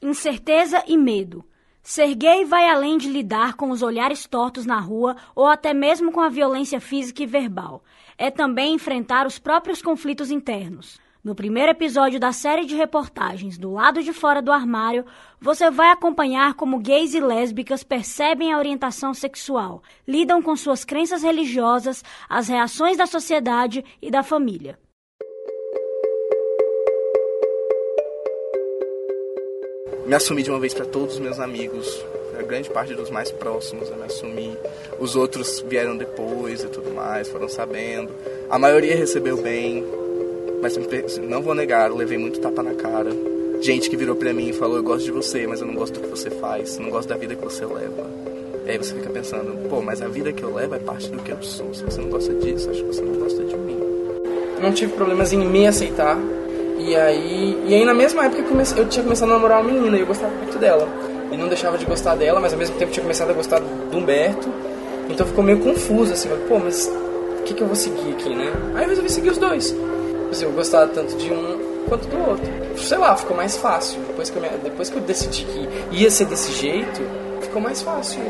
Incerteza e medo. Ser gay vai além de lidar com os olhares tortos na rua ou até mesmo com a violência física e verbal. É também enfrentar os próprios conflitos internos. No primeiro episódio da série de reportagens Do Lado de Fora do Armário, você vai acompanhar como gays e lésbicas percebem a orientação sexual, lidam com suas crenças religiosas, as reações da sociedade e da família. Me assumi de uma vez para todos os meus amigos, a grande parte dos mais próximos eu me assumi. Os outros vieram depois e tudo mais, foram sabendo. A maioria recebeu bem, mas não vou negar, eu levei muito tapa na cara. Gente que virou pra mim e falou, eu gosto de você, mas eu não gosto do que você faz, não gosto da vida que você leva. E aí você fica pensando, pô, mas a vida que eu levo é parte do que eu sou. Se você não gosta disso, acho que você não gosta de mim. Eu não tive problemas em me aceitar. E aí na mesma época eu tinha começado a namorar uma menina e eu gostava muito dela. E não deixava de gostar dela, mas ao mesmo tempo tinha começado a gostar do Humberto. Então ficou meio confuso, assim, pô, mas o que eu vou seguir aqui, né? Aí eu resolvi seguir os dois. Assim, eu gostava tanto de um quanto do outro. Sei lá, ficou mais fácil. Depois que eu decidi que ia ser desse jeito, ficou mais fácil.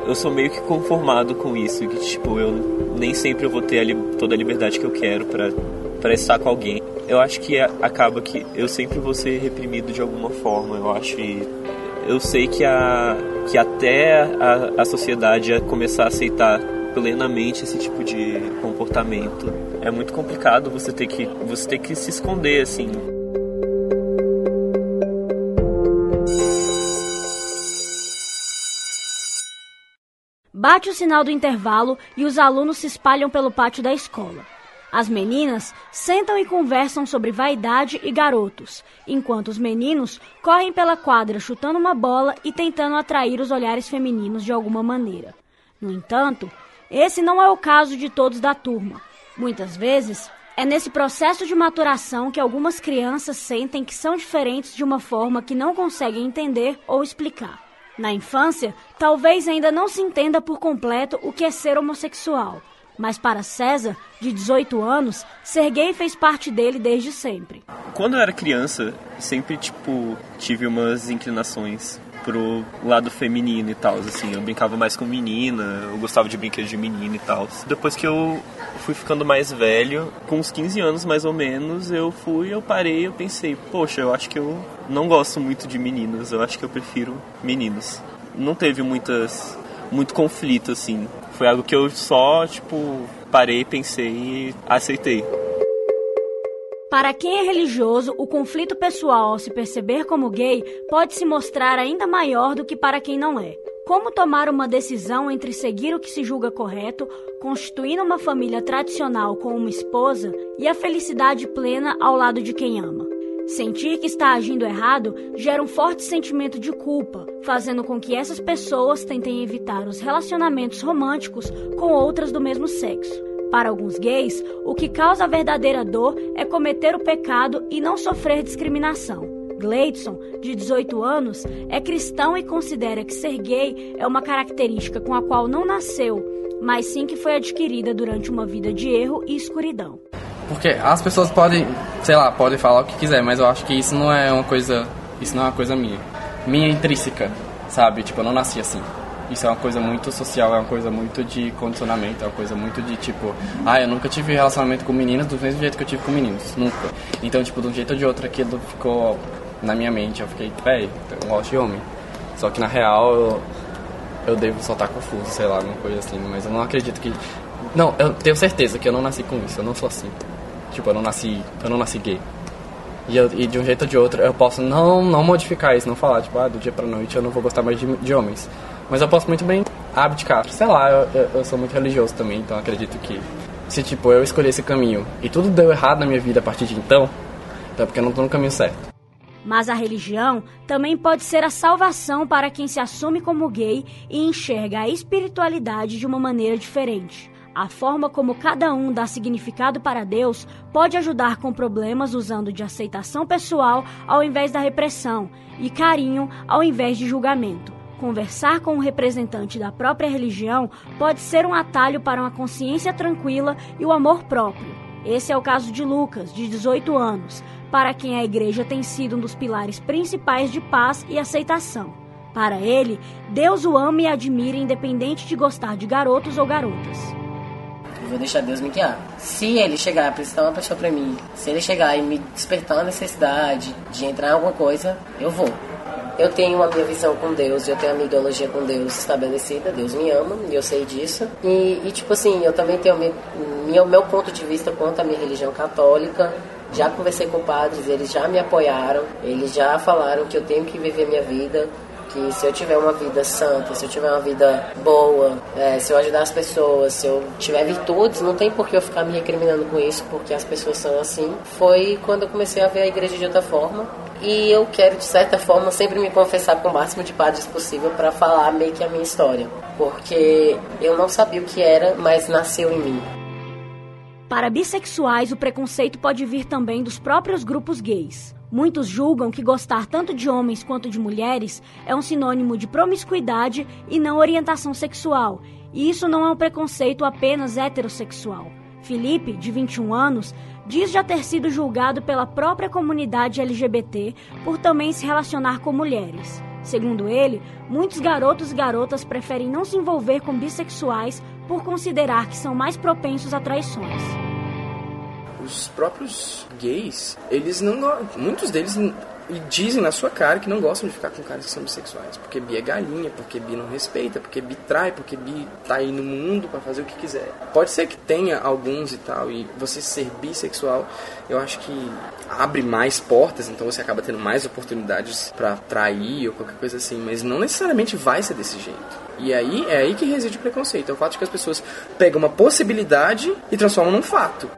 Eu sou meio que conformado com isso, que tipo, eu nem sempre eu vou ter toda a liberdade que eu quero pra estar com alguém. Eu acho que acaba que eu sempre vou ser reprimido de alguma forma, eu sei que até a sociedade começar a aceitar plenamente esse tipo de comportamento, é muito complicado você ter que se esconder, assim. Bate o sinal do intervalo e os alunos se espalham pelo pátio da escola. As meninas sentam e conversam sobre vaidade e garotos, enquanto os meninos correm pela quadra chutando uma bola e tentando atrair os olhares femininos de alguma maneira. No entanto, esse não é o caso de todos da turma. Muitas vezes, é nesse processo de maturação que algumas crianças sentem que são diferentes de uma forma que não conseguem entender ou explicar. Na infância, talvez ainda não se entenda por completo o que é ser homossexual. Mas para César, de 18 anos, ser gay fez parte dele desde sempre. Quando eu era criança, sempre, tive umas inclinações pro lado feminino e tal, assim. Eu brincava mais com menina, eu gostava de brinquedos de menina e tal. Depois que eu fui ficando mais velho, com uns 15 anos mais ou menos, eu parei, eu pensei, poxa, eu acho que eu não gosto muito de meninas, eu acho que eu prefiro meninos. Não teve muito conflito, assim. Foi algo que eu só, parei, pensei e aceitei. Para quem é religioso, o conflito pessoal ao se perceber como gay pode se mostrar ainda maior do que para quem não é. Como tomar uma decisão entre seguir o que se julga correto, constituindo uma família tradicional com uma esposa, e a felicidade plena ao lado de quem ama. Sentir que está agindo errado gera um forte sentimento de culpa, fazendo com que essas pessoas tentem evitar os relacionamentos românticos com outras do mesmo sexo. Para alguns gays, o que causa a verdadeira dor é cometer o pecado e não sofrer discriminação. Gleidson, de 18 anos, é cristão e considera que ser gay é uma característica com a qual não nasceu, mas sim que foi adquirida durante uma vida de erro e escuridão. Porque as pessoas podem falar o que quiser, mas eu acho que isso não é uma coisa minha intrínseca, sabe? Eu não nasci assim. Isso é uma coisa muito social, é uma coisa muito de condicionamento, é uma coisa muito de eu nunca tive relacionamento com meninas do mesmo jeito que eu tive com meninos, nunca. Então, de um jeito ou de outro aquilo ficou na minha mente, eu fiquei, eu gosto de homem. Só que na real eu devo só estar confuso, sei lá, alguma coisa assim, mas eu não acredito que... Não, eu tenho certeza que eu não nasci com isso, eu não sou assim. Eu não nasci gay. E de um jeito ou de outro eu posso não modificar isso, não falar, do dia pra noite eu não vou gostar mais de homens. Mas eu posso muito bem abdicar. Sei lá, eu sou muito religioso também, então acredito que se eu escolher esse caminho e tudo deu errado na minha vida a partir de então é porque eu não tô no caminho certo. Mas a religião também pode ser a salvação para quem se assume como gay e enxerga a espiritualidade de uma maneira diferente. A forma como cada um dá significado para Deus pode ajudar com problemas usando de aceitação pessoal ao invés da repressão e carinho ao invés de julgamento. Conversar com um representante da própria religião pode ser um atalho para uma consciência tranquila e o amor próprio. Esse é o caso de Lucas, de 18 anos, para quem a igreja tem sido um dos pilares principais de paz e aceitação. Para ele, Deus o ama e admira independente de gostar de garotos ou garotas. Eu vou deixar Deus me guiar. Se ele chegar a apresentar uma pessoa pra mim, se ele chegar e me despertar a necessidade de entrar em alguma coisa, eu vou. Eu tenho a minha visão com Deus, eu tenho a minha ideologia com Deus estabelecida, Deus me ama, e eu sei disso. E tipo assim, eu também tenho meu ponto de vista quanto à minha religião católica. Já conversei com padres, eles já me apoiaram, eles já falaram que eu tenho que viver minha vida, que se eu tiver uma vida santa, se eu tiver uma vida boa, se eu ajudar as pessoas, se eu tiver virtudes, não tem por que eu ficar me recriminando com isso, porque as pessoas são assim. Foi quando eu comecei a ver a igreja de outra forma. E eu quero, de certa forma, sempre me confessar com o máximo de padres possível para falar meio que a minha história. Porque eu não sabia o que era, mas nasceu em mim. Para bissexuais, o preconceito pode vir também dos próprios grupos gays. Muitos julgam que gostar tanto de homens quanto de mulheres é um sinônimo de promiscuidade e não orientação sexual. E isso não é um preconceito apenas heterossexual. Felipe, de 21 anos, diz já ter sido julgado pela própria comunidade LGBT por também se relacionar com mulheres. Segundo ele, muitos garotos e garotas preferem não se envolver com bissexuais por considerar que são mais propensos a traições. Os próprios gays, muitos deles dizem na sua cara que não gostam de ficar com caras que são bissexuais, porque bi é galinha, porque bi não respeita, porque bi trai, porque bi tá aí no mundo pra fazer o que quiser. Pode ser que tenha alguns e tal, e você ser bissexual, eu acho que abre mais portas, então você acaba tendo mais oportunidades pra trair ou qualquer coisa assim, mas não necessariamente vai ser desse jeito. E aí é aí que reside o preconceito, é o fato de que as pessoas pegam uma possibilidade e transformam num fato.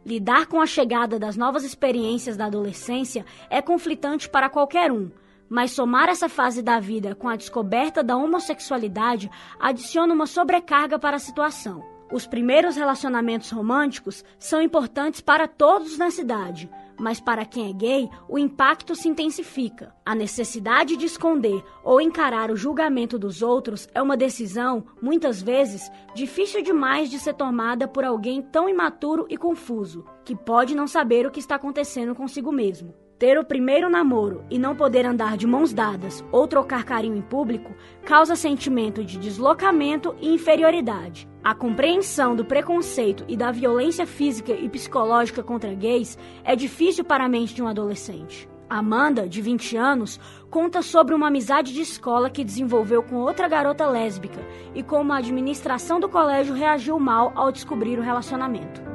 Lidar com a chegada das novas experiências da adolescência é conflitante para qualquer um, mas somar essa fase da vida com a descoberta da homossexualidade adiciona uma sobrecarga para a situação. Os primeiros relacionamentos românticos são importantes para todos na cidade, mas para quem é gay, o impacto se intensifica. A necessidade de esconder ou encarar o julgamento dos outros é uma decisão, muitas vezes, difícil demais de ser tomada por alguém tão imaturo e confuso, que pode não saber o que está acontecendo consigo mesmo. Ter o primeiro namoro e não poder andar de mãos dadas ou trocar carinho em público causa sentimento de deslocamento e inferioridade. A compreensão do preconceito e da violência física e psicológica contra gays é difícil para a mente de um adolescente. Amanda, de 20 anos, conta sobre uma amizade de escola que desenvolveu com outra garota lésbica e como a administração do colégio reagiu mal ao descobrir o relacionamento.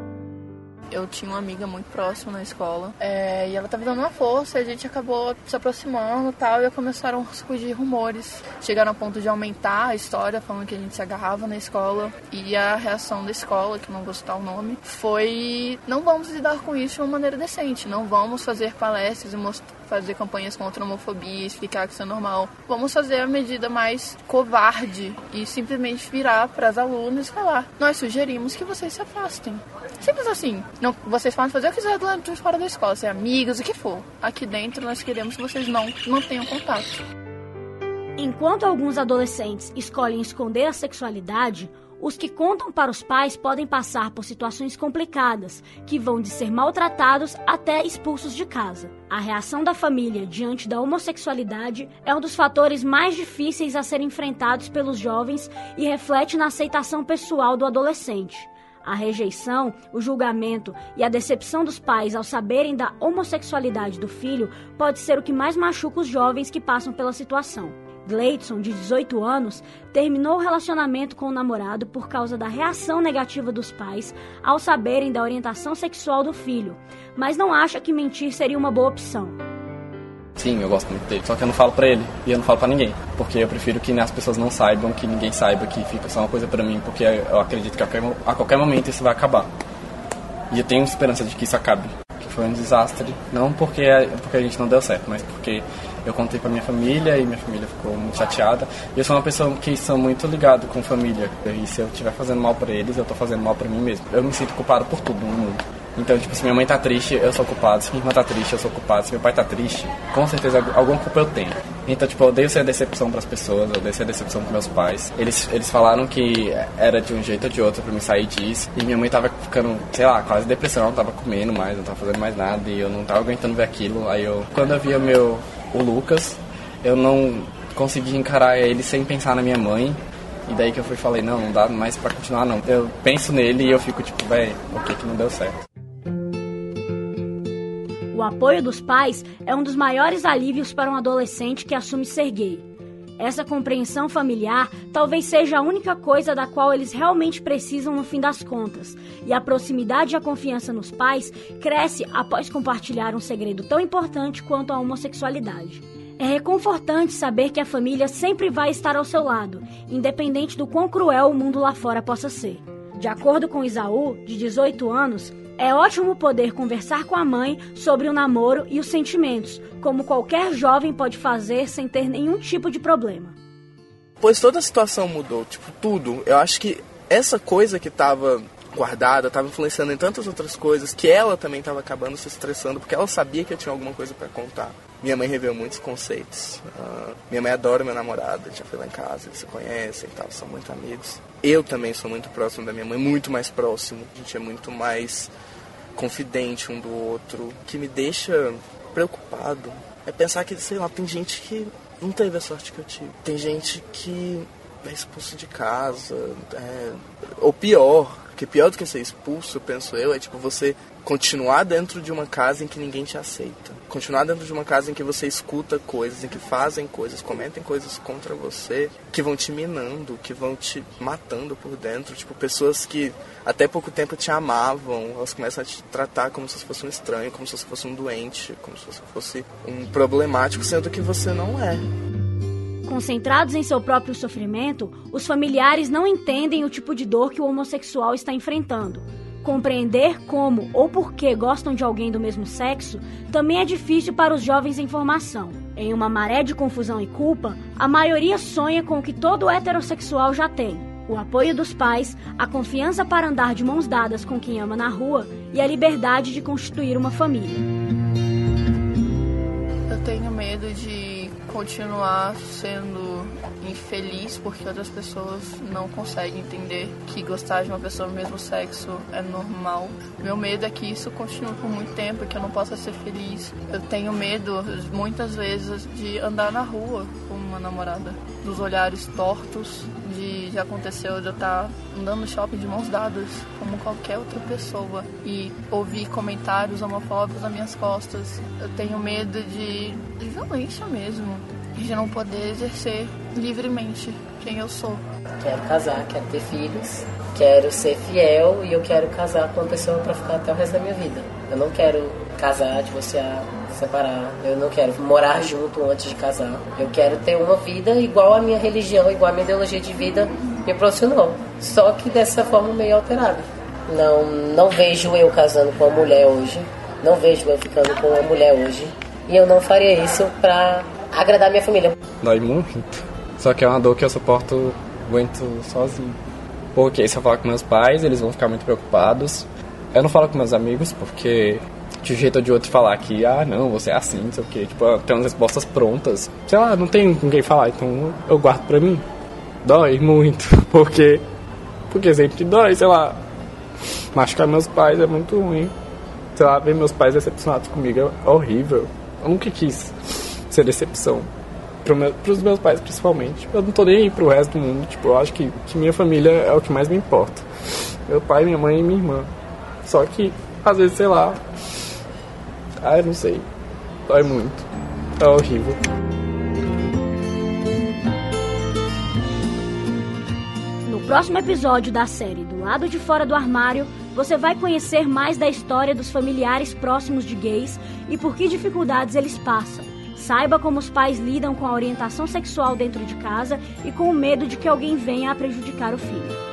Eu tinha uma amiga muito próxima na escola e ela estava dando uma força e a gente acabou se aproximando e tal, e começaram a surgir rumores. Chegaram a ponto de aumentar a história, falando que a gente se agarrava na escola, e a reação da escola, que não vou citar o nome, foi: não vamos lidar com isso de uma maneira decente, não vamos fazer palestras e fazer campanhas contra a homofobia, explicar que isso é normal. Vamos fazer a medida mais covarde e simplesmente virar para as alunas e falar: nós sugerimos que vocês se afastem. Simples assim. Não, vocês podem fazer o que quiser de fora da escola, ser amigos, o que for. Aqui dentro nós queremos que vocês não tenham contato. Enquanto alguns adolescentes escolhem esconder a sexualidade, os que contam para os pais podem passar por situações complicadas, que vão de ser maltratados até expulsos de casa. A reação da família diante da homossexualidade é um dos fatores mais difíceis a serem enfrentados pelos jovens e reflete na aceitação pessoal do adolescente. A rejeição, o julgamento e a decepção dos pais ao saberem da homossexualidade do filho pode ser o que mais machuca os jovens que passam pela situação. Gleidson, de 18 anos, terminou o relacionamento com o namorado por causa da reação negativa dos pais ao saberem da orientação sexual do filho, mas não acha que mentir seria uma boa opção. Sim, eu gosto muito dele, só que eu não falo pra ele e eu não falo pra ninguém, porque eu prefiro que as pessoas não saibam, que ninguém saiba, que fica só uma coisa pra mim, porque eu acredito que a qualquer momento isso vai acabar. E eu tenho esperança de que isso acabe. Que foi um desastre, não porque a gente não deu certo, mas porque eu contei pra minha família e minha família ficou muito chateada. E eu sou uma pessoa que sou muito ligado com família, e se eu estiver fazendo mal pra eles, eu tô fazendo mal pra mim mesmo. Eu me sinto culpado por tudo no mundo. Então, tipo, se minha mãe tá triste, eu sou culpado. Se minha irmã tá triste, eu sou culpado. Se meu pai tá triste, com certeza alguma culpa eu tenho. Então, tipo, eu odeio ser a decepção pras pessoas, eu odeio ser a decepção pros meus pais. Eles falaram que era de um jeito ou de outro pra me sair disso. E minha mãe tava ficando, sei lá, quase depressão, ela não tava comendo mais, não tava fazendo mais nada. E eu não tava aguentando ver aquilo. Aí quando eu via o Lucas, eu não consegui encarar ele sem pensar na minha mãe. E daí que eu falei, não dá mais pra continuar não. Eu penso nele e eu fico tipo, por que não deu certo? O apoio dos pais é um dos maiores alívios para um adolescente que assume ser gay. Essa compreensão familiar talvez seja a única coisa da qual eles realmente precisam no fim das contas. E a proximidade e a confiança nos pais cresce após compartilhar um segredo tão importante quanto a homossexualidade. É reconfortante saber que a família sempre vai estar ao seu lado, independente do quão cruel o mundo lá fora possa ser. De acordo com Isaú, de 18 anos, é ótimo poder conversar com a mãe sobre o namoro e os sentimentos, como qualquer jovem pode fazer sem ter nenhum tipo de problema. Pois toda a situação mudou, tipo, tudo. Eu acho que essa coisa que estava guardada, estava influenciando em tantas outras coisas, que ela também estava acabando se estressando, porque ela sabia que eu tinha alguma coisa para contar. Minha mãe reveu muitos conceitos. Minha mãe adora meu namorado, já foi lá em casa, eles se conhecem e tal, são muito amigos. Eu também sou muito próximo da minha mãe, muito mais próximo. A gente é muito mais confidente um do outro. O que me deixa preocupado é pensar que, sei lá, tem gente que não teve a sorte que eu tive. Tem gente que é expulso de casa, ou pior, porque pior do que ser expulso, penso eu, é tipo você continuar dentro de uma casa em que ninguém te aceita. Continuar dentro de uma casa em que você escuta coisas, em que fazem coisas, comentem coisas contra você, que vão te minando, que vão te matando por dentro. Tipo, pessoas que até pouco tempo te amavam, elas começam a te tratar como se fosse um estranho, como se você fosse um doente, como se você fosse um problemático, sendo que você não é. Concentrados em seu próprio sofrimento, os familiares não entendem o tipo de dor que o homossexual está enfrentando. Compreender como ou por que gostam de alguém do mesmo sexo também é difícil para os jovens em formação. Em uma maré de confusão e culpa, a maioria sonha com o que todo heterossexual já tem: o apoio dos pais, a confiança para andar de mãos dadas com quem ama na rua e a liberdade de constituir uma família. Eu tenho medo de continuar sendo infeliz porque outras pessoas não conseguem entender que gostar de uma pessoa do mesmo sexo é normal. Meu medo é que isso continue por muito tempo, que eu não possa ser feliz. Eu tenho medo, muitas vezes, de andar na rua com uma namorada, dos olhares tortos, já aconteceu de eu estar andando no shopping de mãos dadas, como qualquer outra pessoa, e ouvir comentários homofóbicos nas minhas costas. Eu tenho medo de violência mesmo, de não poder exercer livremente quem eu sou. Quero casar, quero ter filhos, quero ser fiel e eu quero casar com uma pessoa para ficar até o resto da minha vida. Eu não quero casar, divorciar, separar. Eu não quero morar junto antes de casar. Eu quero ter uma vida igual a minha religião, igual a minha ideologia de vida me proporcionou. Só que dessa forma meio alterada. Não vejo eu casando com uma mulher hoje. Não vejo eu ficando com uma mulher hoje. E eu não faria isso pra agradar minha família. Dói muito. Só que é uma dor que eu aguento sozinho. Porque se eu falar com meus pais, eles vão ficar muito preocupados. Eu não falo com meus amigos, porque de um jeito ou de outro falar que, não, você é assim, não sei o quê. Tipo, tem umas respostas prontas. Sei lá, não tem com quem falar, então eu guardo pra mim. Dói muito, porque sempre dói, sei lá. Machucar meus pais é muito ruim. Sei lá, ver meus pais decepcionados comigo é horrível. Eu nunca quis ser decepção. Pros meus pais, principalmente. Eu não tô nem aí pro resto do mundo. Tipo, eu acho que minha família é o que mais me importa. Meu pai, minha mãe e minha irmã. Só que, às vezes, sei lá... eu não sei. Dói muito. É horrível. No próximo episódio da série Do Lado de Fora do Armário, você vai conhecer mais da história dos familiares próximos de gays e por que dificuldades eles passam. Saiba como os pais lidam com a orientação sexual dentro de casa e com o medo de que alguém venha a prejudicar o filho.